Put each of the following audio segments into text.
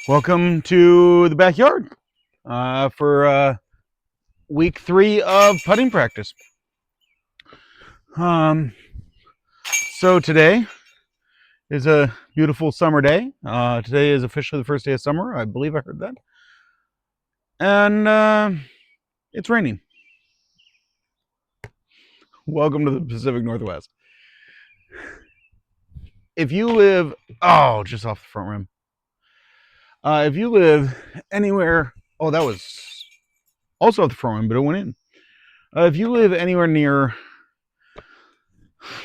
Welcome to the backyard for week 3 of putting practice. So today is a beautiful summer day. Today is officially the first day of summer. I believe I heard that. And it's raining. Welcome to the Pacific Northwest. If you live, just off the front rim. If you live anywhere, that was also off the front rim, but it went in. If you live anywhere near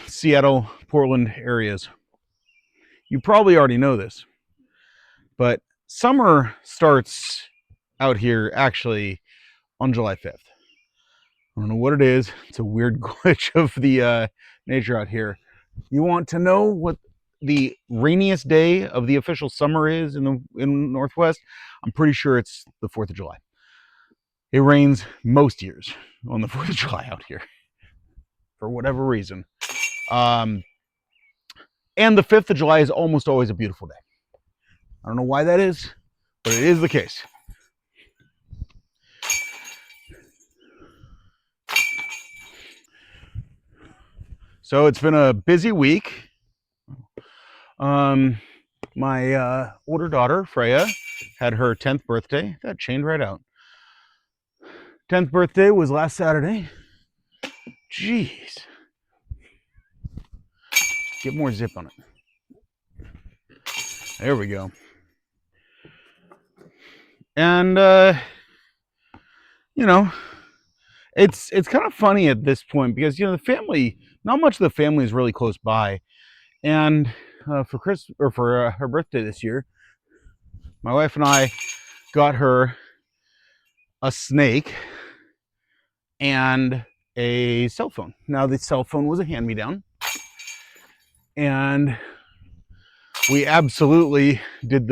Seattle, Portland areas, you probably already know this, but summer starts out here actually on July 5th. I don't know what it is. It's a weird glitch of the nature out here. You want to know what the rainiest day of the official summer is in the Northwest? I'm pretty sure it's the 4th of July. It rains most years on the 4th of July out here for whatever reason. And the 5th of July is almost always a beautiful day. I don't know why that is, but it is the case. So it's been a busy week. My older daughter, Freyja, had her 10th birthday. That chained right out. 10th birthday was last Saturday. Jeez. Get more zip on it. There we go. And, it's kind of funny at this point because, the family, not much of the family is really close by. And for her birthday this year, my wife and I got her a snake and a cell phone. Now, the cell phone was a hand-me-down, and we absolutely did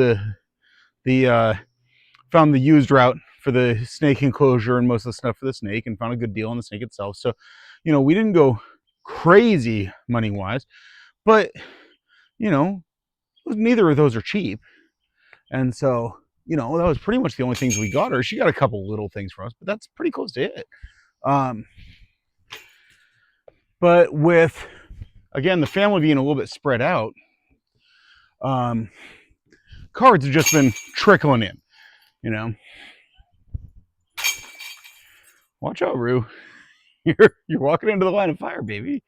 found the used route for the snake enclosure and most of the stuff for the snake, and found a good deal on the snake itself. So, we didn't go crazy money-wise, but neither of those are cheap. And so, that was pretty much the only things we got her. She got a couple little things for us, but that's pretty close to it. But with, again, the family being a little bit spread out, cards have just been trickling in, Watch out, Rue. You're walking into the line of fire, baby.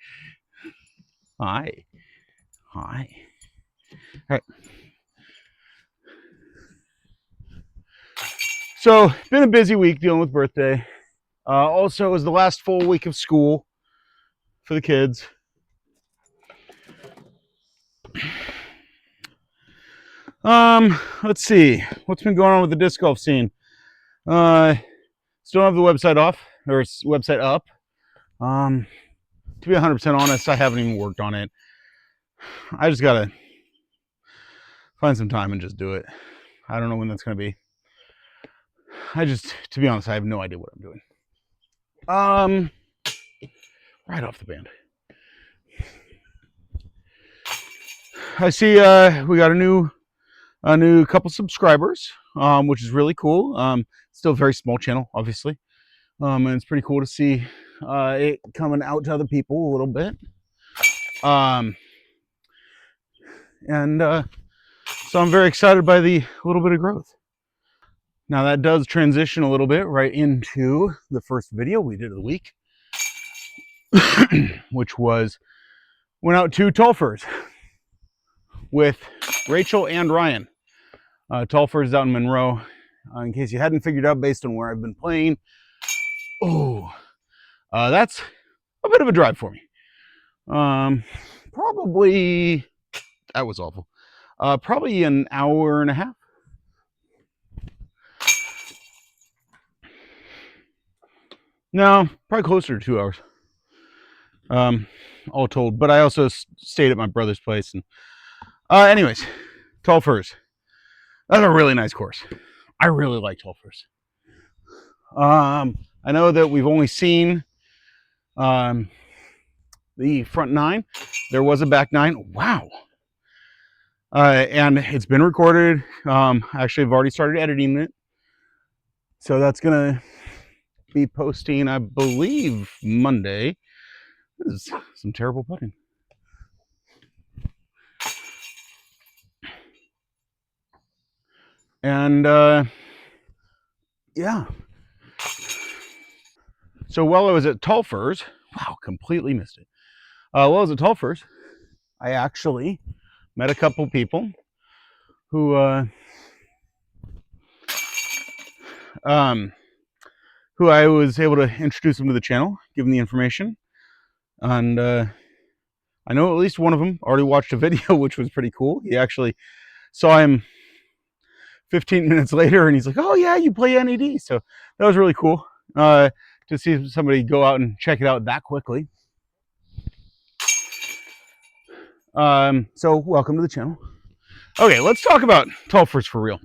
Hi. All right. So, been a busy week dealing with birthday. Also, it was the last full week of school for the kids. Let's see. What's been going on with the disc golf scene? Still don't have the website website up. To be 100% honest, I haven't even worked on it. I just gotta find some time and just do it. I don't know when that's gonna be. To be honest, I have no idea what I'm doing. Right off the band. I see we got a new couple subscribers, which is really cool. Still a very small channel, obviously. And it's pretty cool to see it coming out to other people a little bit. So I'm very excited by the little bit of growth. Now that does transition a little bit right into the first video we did of the week, which went out to Tulfers with Rachel and Ryan. Tulfers is out in Monroe. In case you hadn't figured out based on where I've been playing. That's a bit of a drive for me. Probably, that was awful. Probably an hour and a half. No, probably closer to 2 hours. All told. But I also stayed at my brother's place. And anyways, Tulfers. That's a really nice course. I really like Tulfers. I know that we've only seen the front 9. There was a back 9. Wow. And it's been recorded. Actually, I've already started editing it. So that's going to be posting, I believe, Monday. This is some terrible putting. And yeah. So while I was at Tulfers, wow, completely missed it. While I was at Tulfers, I actually met a couple people who I was able to introduce them to the channel, give them the information, and I know at least one of them already watched a video, which was pretty cool. He actually saw him 15 minutes later, and he's like, "Oh yeah, you play NAD," so that was really cool to see somebody go out and check it out that quickly. So welcome to the channel. Okay, let's talk about Tulfers for real.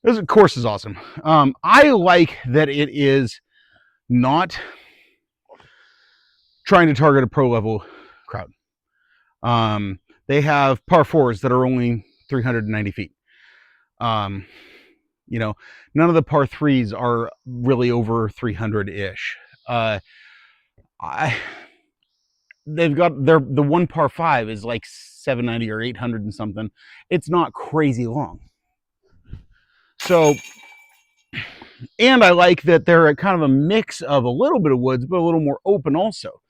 This course is awesome. I like that it is not trying to target a pro level crowd. They have par fours that are only 390 feet. You know, none of the par threes are really over 300-ish. They've got the one par five is like 790 or 800 and something. It's not crazy long. So, and I like that they're kind of a mix of a little bit of woods, but a little more open also.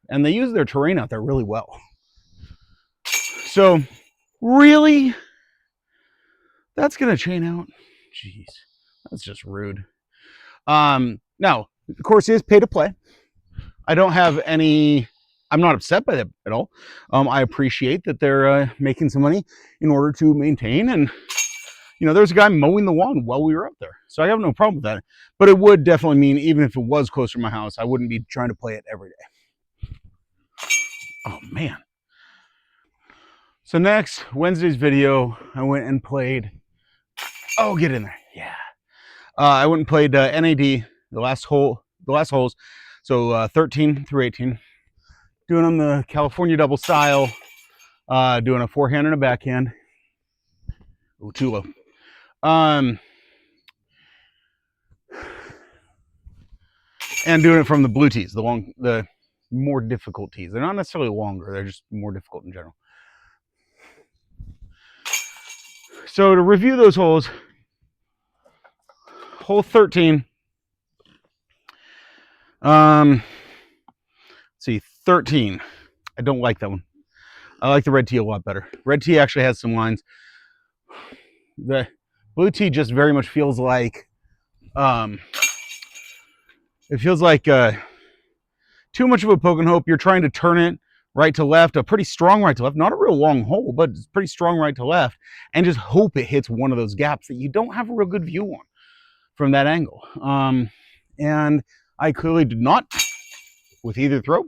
And they use their terrain out there really well. So, really, that's gonna chain out. Jeez, that's just rude. Now, the course is pay to play. I don't have any. I'm not upset by that at all. I appreciate that they're making some money in order to maintain. And you know, there's a guy mowing the lawn while we were up there, so I have no problem with that. But it would definitely mean, even if it was closer to my house, I wouldn't be trying to play it every day. Oh man. So next, Wednesday's video, I went and played. Oh, get in there. Yeah. I went and played NAD, the last holes. So 13 through 18. Doing them the California double style. Doing a forehand and a backhand. Ooh, too low. And doing it from the blue tees, the more difficult tees. They're not necessarily longer, they're just more difficult in general. So to review those holes, hole 13. Let's see, 13. I don't like that one. I like the red tee a lot better. Red tee actually has some lines. The blue tee just very much feels like it feels like too much of a poke and hope. You're trying to turn it right to left, a pretty strong right to left, not a real long hole, but it's pretty strong right to left, and just hope it hits one of those gaps that you don't have a real good view on from that angle. And I clearly did not with either throw.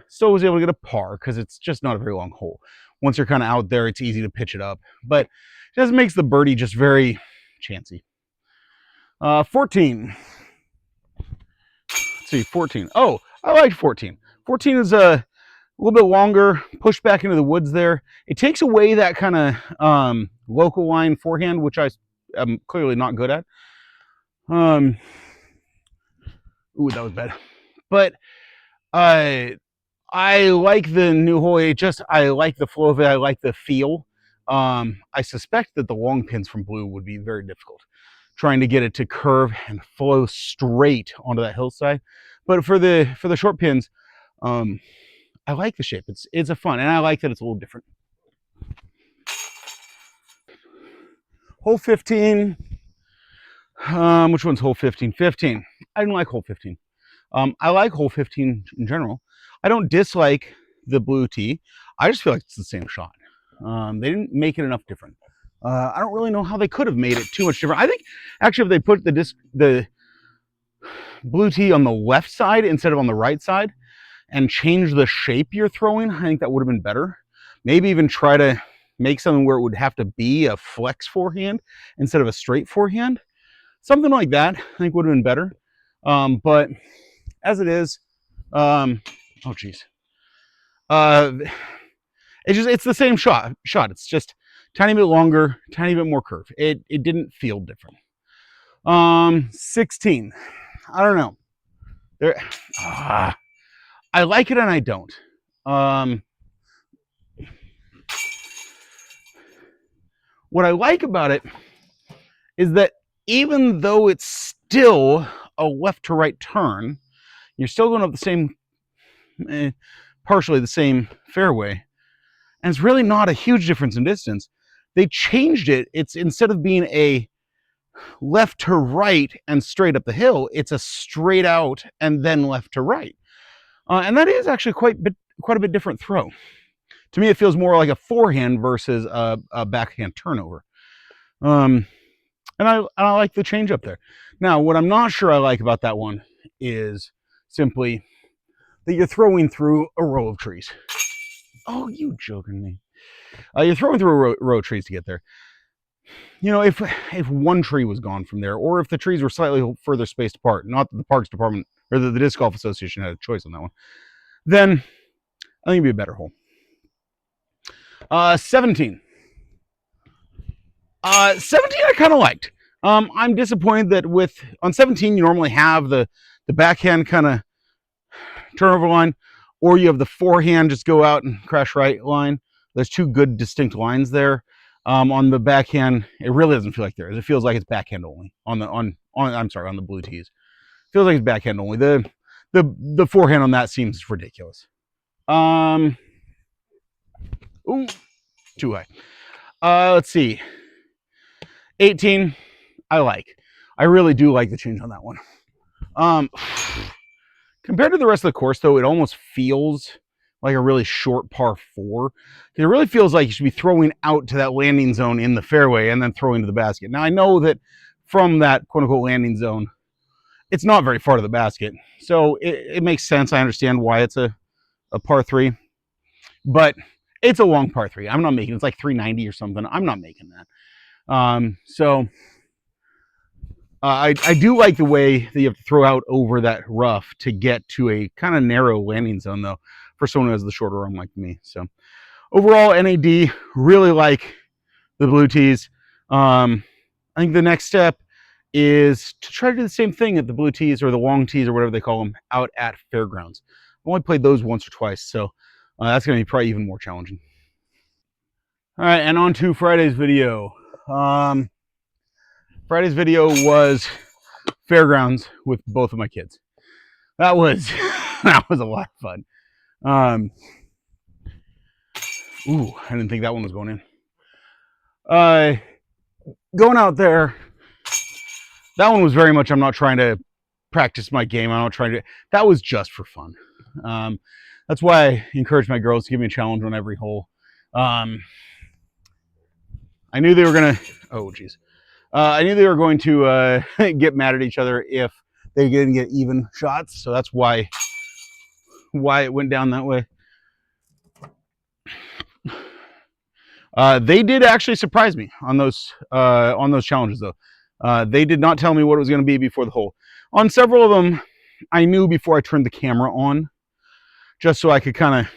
Still was able to get a par because it's just not a very long hole. Once you're kind of out there, it's easy to pitch it up, but it just makes the birdie just very chancy. 14. Let's see, 14. Oh, I like 14. 14 is a little bit longer, push back into the woods there. It takes away that kind of local line forehand, which I am clearly not good at. Ooh, that was bad. But I like the new hole. I like the flow of it. I like the feel. I suspect that the long pins from blue would be very difficult, trying to get it to curve and flow straight onto that hillside. But for the short pins, I like the shape. It's a fun, and I like that it's a little different. Hole 15. Which one's hole 15? 15. I didn't like hole 15. I like hole 15 in general. I don't dislike the blue tee. I just feel like it's the same shot. They didn't make it enough different. I don't really know how they could have made it too much different. I think actually if they put the blue tee on the left side instead of on the right side and change the shape you're throwing, I think that would have been better. Maybe even try to make something where it would have to be a flex forehand instead of a straight forehand. Something like that, I think would have been better. But as it is, oh geez. it's the same shot. It's just tiny bit longer, tiny bit more curve. It didn't feel different. 16. I don't know. I like it and I don't. What I like about it is that even though it's still a left to right turn, you're still going up the same, partially the same fairway, and it's really not a huge difference in distance. They changed it. It's instead of being a left to right and straight up the hill, it's a straight out and then left to right, and that is actually quite a bit different throw. To me, it feels more like a forehand versus a backhand turnover. And I like the change up there. Now, what I'm not sure I like about that one is simply that you're throwing through a row of trees. Oh, you joking me. You're throwing through a row of trees to get there. You know, if one tree was gone from there, or if the trees were slightly further spaced apart, not that the Parks Department or the Disc Golf Association had a choice on that one, then I think it'd be a better hole. 17. 17 I kind of liked. I'm disappointed that on 17 you normally have the backhand kind of turnover line, or you have the forehand just go out and crash right line. There's two good distinct lines there. On the backhand, it really doesn't feel like there is. It feels like it's backhand only on the blue tees. It feels like it's backhand only. The forehand on that seems ridiculous. Ooh, too high. Let's see. 18, I really do like the change on that one. Compared to the rest of the course, though, it almost feels like a really short par 4. It really feels like you should be throwing out to that landing zone in the fairway and then throwing to the basket. Now, I know that from that quote-unquote landing zone, it's not very far to the basket. So it makes sense. I understand why it's a par 3. But it's a long par 3. I'm not making it. It's like 390 or something. I'm not making that. I do like the way that you have to throw out over that rough to get to a kind of narrow landing zone, though, for someone who has the shorter arm like me. So overall, NAD, really like the blue tees. I think the next step is to try to do the same thing at the blue tees or the long tees or whatever they call them out at Fairgrounds. I've only played those once or twice, so that's going to be probably even more challenging. All right, and on to Friday's video. Friday's video was Fairgrounds with both of my kids. That was a lot of fun. Ooh, I didn't think that one was going in. Going out there, that one was very much, I'm not trying to practice my game. I'm not trying to, that was just for fun. That's why I encourage my girls to give me a challenge on every hole. I knew they were going to, oh geez. I knew they were going to get mad at each other if they didn't get even shots. So that's why it went down that way. They did actually surprise me on those challenges, though. They did not tell me what it was going to be before the hole. On several of them, I knew before I turned the camera on, just so I could kind of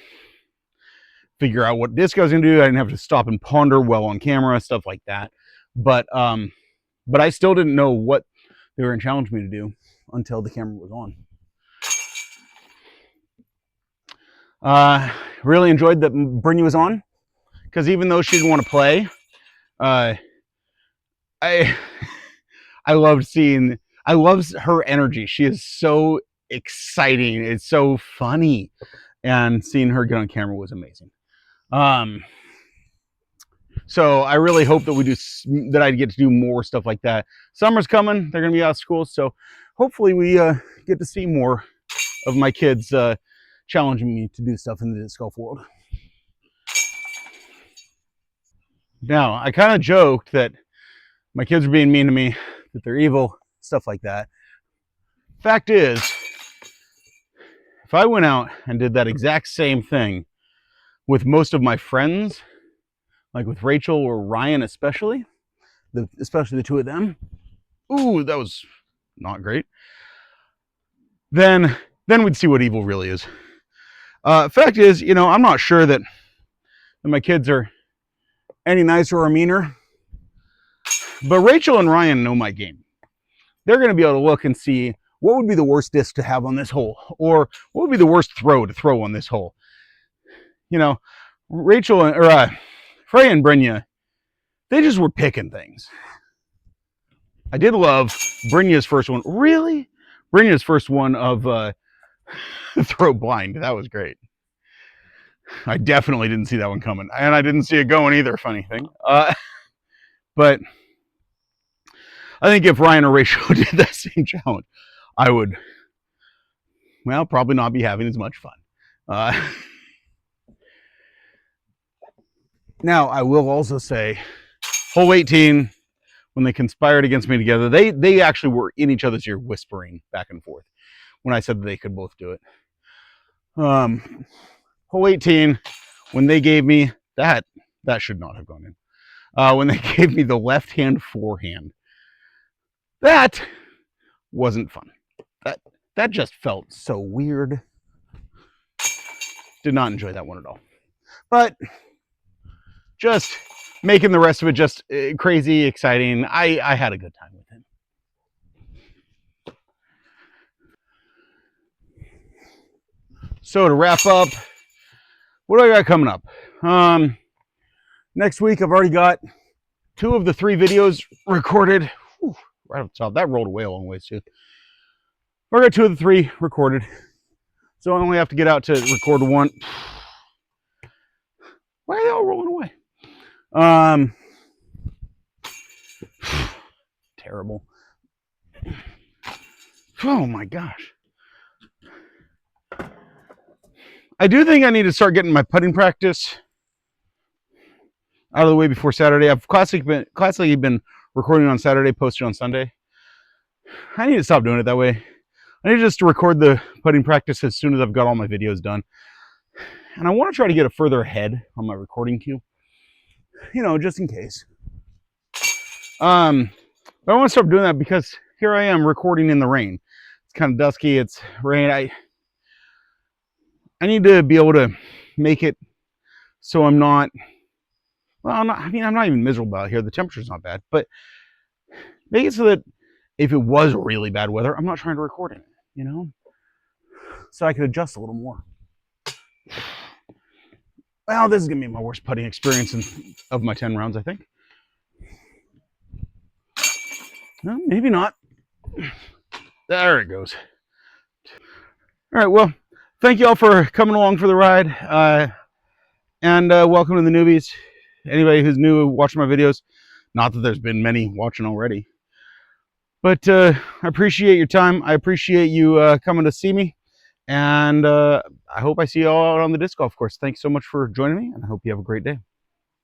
figure out what disc I was going to do. I didn't have to stop and ponder well on camera, stuff like that. But I still didn't know what they were going to challenge me to do until the camera was on. Really enjoyed that Brynja was on, because even though she didn't want to play, I loved her energy. She is so exciting. It's so funny, and seeing her get on camera was amazing. So I really hope that I get to do more stuff like that. Summer's coming. They're going to be out of school, so hopefully we get to see more of my kids challenging me to do stuff in the disc golf world. Now, I kind of joked that my kids are being mean to me, that they're evil, stuff like that. Fact is, if I went out and did that exact same thing with most of my friends, like with Rachel or Ryan especially the two of them, ooh, that was not great, then we'd see what evil really is. Fact is, I'm not sure that that my kids are any nicer or meaner. But Rachel and Ryan know my game. They're going to be able to look and see what would be the worst disc to have on this hole, or what would be the worst throw to throw on this hole. You know, Rachel or Freyja and Brynja, they just were picking things. I did love Brynja's first one. Really? Brynja's first one of throw blind. That was great. I definitely didn't see that one coming, and I didn't see it going either. Funny thing. But I think if Ryan or Rachel did that same challenge, I would, well, probably not be having as much fun. Now, I will also say, hole 18, when they conspired against me together, they actually were in each other's ear whispering back and forth when I said that they could both do it. Hole 18, when they gave me that should not have gone in. When they gave me the left-hand forehand, that wasn't fun. That just felt so weird. Did not enjoy that one at all. But just making the rest of it just crazy, exciting. I had a good time with it. So to wrap up, what do I got coming up? Next week, I've already got 2 of the 3 videos recorded. Whew, right off the top, that rolled away a long ways too. I've got 2 of the 3 recorded, so I only have to get out to record 1. Why are they all rolling away? Terrible. Oh my gosh. I do think I need to start getting my putting practice out of the way before Saturday. I've classically been recording on Saturday, posted on Sunday. I need to stop doing it that way. I need just to record the putting practice as soon as I've got all my videos done. And I want to try to get it further ahead on my recording queue. You know, just in case. But I want to start doing that because here I am recording in the rain. It's kind of dusky, it's rain. I need to be able to make it so I'm not, well, I'm not even miserable out here. The temperature's not bad, but make it so that if it was really bad weather, I'm not trying to record it, you know? So I could adjust a little more. Well, this is going to be my worst putting experience of my 10 rounds, I think. Well, maybe not. There it goes. All right, well, thank you all for coming along for the ride. And welcome to the newbies. Anybody who's new watching my videos. Not that there's been many watching already. But I appreciate your time. I appreciate you coming to see me. And I hope I see you all out on the disc golf course. Thanks so much for joining me, and I hope you have a great day.